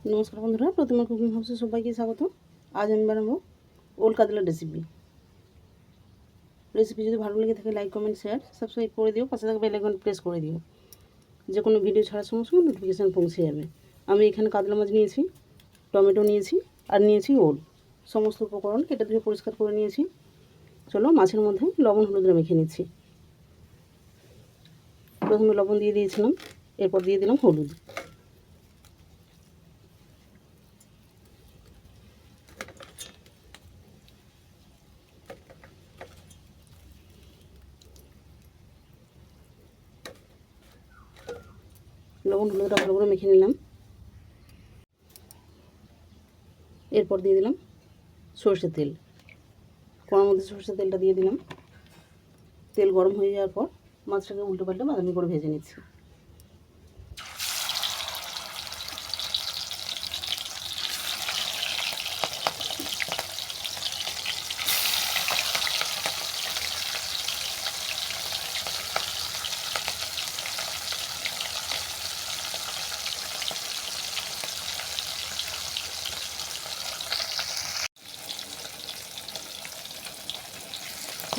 নমস্কার বন্ধুরা, প্রতিমা কুকিং হাউসে সবাইকে স্বাগত। আজ আমি বানাবো ওল কাতলার রেসিপি যদি ভালো লেগে থাকে লাইক কমেন্ট শেয়ার সাবস্ক্রাইব করে দিও, পাশে থাকা বেল আইকন প্রেস করে দিও, যে কোনো ভিডিও ছাড়ার সঙ্গে সঙ্গে নোটিফিকেশান পৌঁছে যাবে। আমি এখানে কাতলা মাছ নিয়েছি, টমেটো নিয়েছি আর নিয়েছি ওল। সমস্ত উপকরণ কেটে ধুয়ে পরিষ্কার করে নিয়েছি। চলো মাছের মধ্যে লবণ হলুদ মেখে নিচ্ছি। প্রথমে লবণ দিয়ে দিয়েছিলাম, এরপর দিয়ে দিলাম হলুদ। লবণ হলুদটা ভালো করে মেখে নিলাম। এরপর দিয়ে দিলাম সরষের তেল। কড়ার মধ্যে সরষের তেলটা দিয়ে দিলাম। তেল গরম হয়ে যাওয়ার পর মাছটাকে উল্টো পাল্টে বাদামি করে ভেজে নিচ্ছি।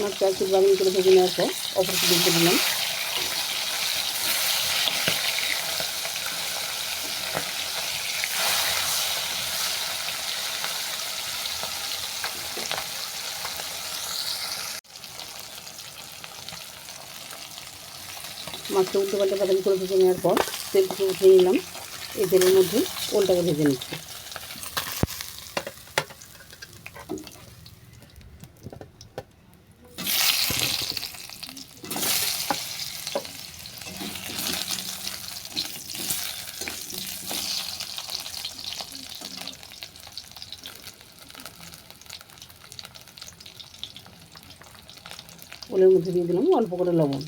মাছ চার পিস বাদামি করে ভেজে নেওয়ার পর অপর দিকে দিলাম। মাছটা উল্টো পাল্টে বাদামি করে ভেজে নেওয়ার পর তেল থেকে উঠিয়ে নিলাম। এই তেলের মধ্যে ওলটাকে ভেজে নিচ্ছি। ওলের মধ্যে দিয়ে দিলাম অল্প করে লবণ।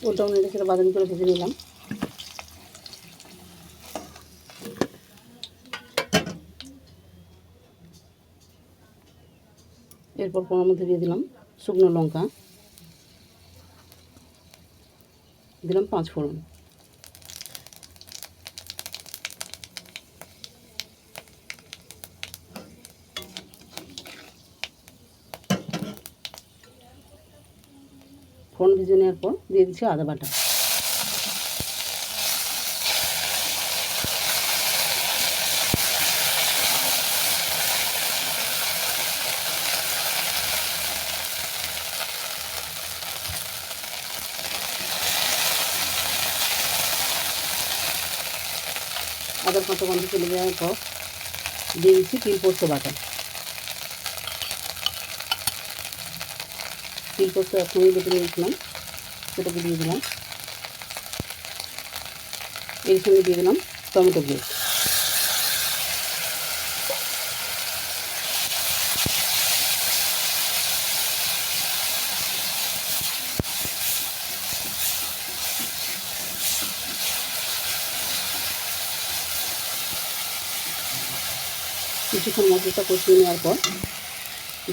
ওলটাও নেড়ে সেটা বাদামি করে ভেজে নিলাম। এরপর কড়ার মধ্যে দিয়ে দিলাম শুকনো লঙ্কা, দিলাম 5 ফোড়ন। ফোড়ন ভেজে নেওয়ার পর দিয়ে দিচ্ছি আদা বাটা। আদার কাঁচা গন্ধ চলে যাওয়ার পর দিয়ে দিচ্ছি তিল পোস্ত বাটা। তিল পোস্ত একসঙ্গে বেটে নিয়েছিলাম, সেটাকে দিয়ে দিলাম। এর সঙ্গে দিয়ে দিলাম টমেটো পেস্ট। কিছুক্ষণ মশলাটা কষিয়ে নেওয়ার পর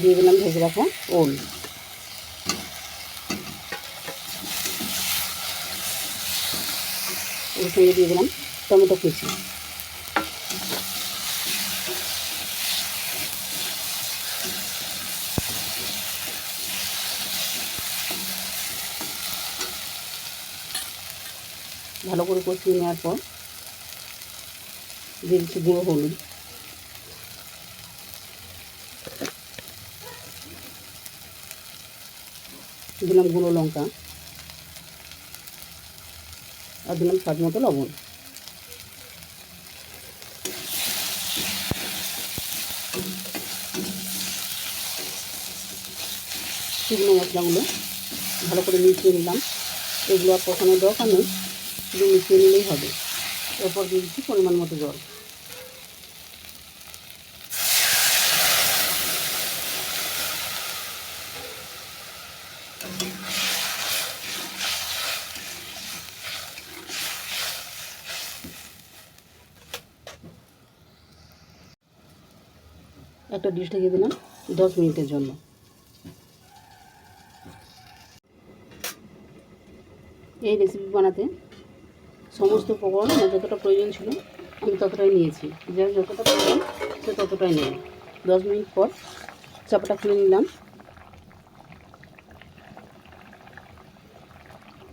দিয়ে দিলাম ভেজে রাখা ওল। এর সঙ্গে দিয়ে দিলাম টমেটো কুচি। ভালো করে কষিয়ে নেওয়ার পর দিয়ে দিচ্ছি গুঁড়ো হলুদ, দিলাম গুঁড়ো লঙ্কা আর দিলাম স্বাদ মতো লবণ। শুকনো মশলাগুলো ভালো করে মিশিয়ে নিলাম। এগুলো আর কষানোর দরকার নেই, শুধু মিশিয়ে নিলেই হবে। এরপর দিয়ে দিচ্ছি পরিমাণ মতো জল। একটা ডিশ ঢেকে দিলাম 10 মিনিটের জন্য। এই রেসিপি বানাতে সমস্ত উপকরণ আমার যতটা প্রয়োজন ছিল আমি ততটাই নিয়েছি, যার যতটা প্রয়োজন সে ততটাই নেবে। 10 মিনিট পর চাপাটা খুলে নিলাম।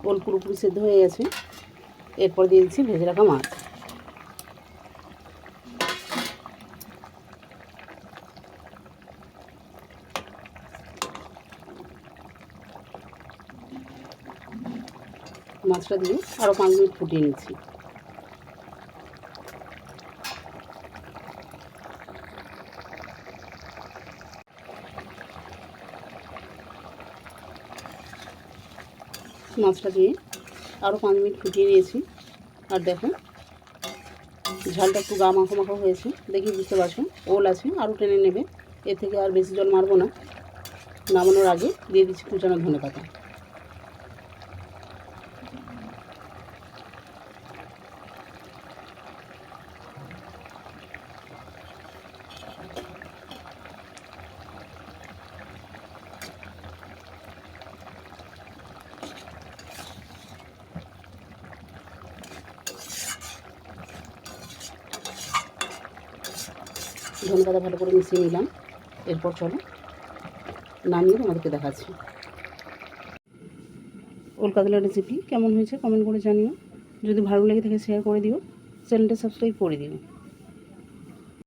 ওল পুরোপুরি সেদ্ধ হয়ে গেছে। এরপর দিয়ে দিচ্ছি ভেজে রাখা মাছ। মাছটা দিয়ে আরও 5 মিনিট ফুটিয়ে নিচ্ছি। মাছটা দিয়ে আরও 5 মিনিট ফুটিয়ে নিয়েছি। আর দেখো ঝালটা একটু গা মাখো মাখো হয়েছে, দেখি বুঝতে পারছো। ওল আছে, আরও টেনে নেবে। এর থেকে আর বেশি জল মারবো না। নামানোর আগে দিয়ে দিচ্ছি কুচানো ধনেপাতা। ধনেপাতা ভালো করে মিশিয়ে নিলাম। এরপর চলো নামিয়ে তোমাদেরকে দেখাচ্ছি। ওল কাতলা রেসিপি কেমন হয়েছে কমেন্ট করে জানিও। যদি ভালো লেগে থাকে শেয়ার করে দিও, চ্যানেলটা সাবস্ক্রাইব করে দিও।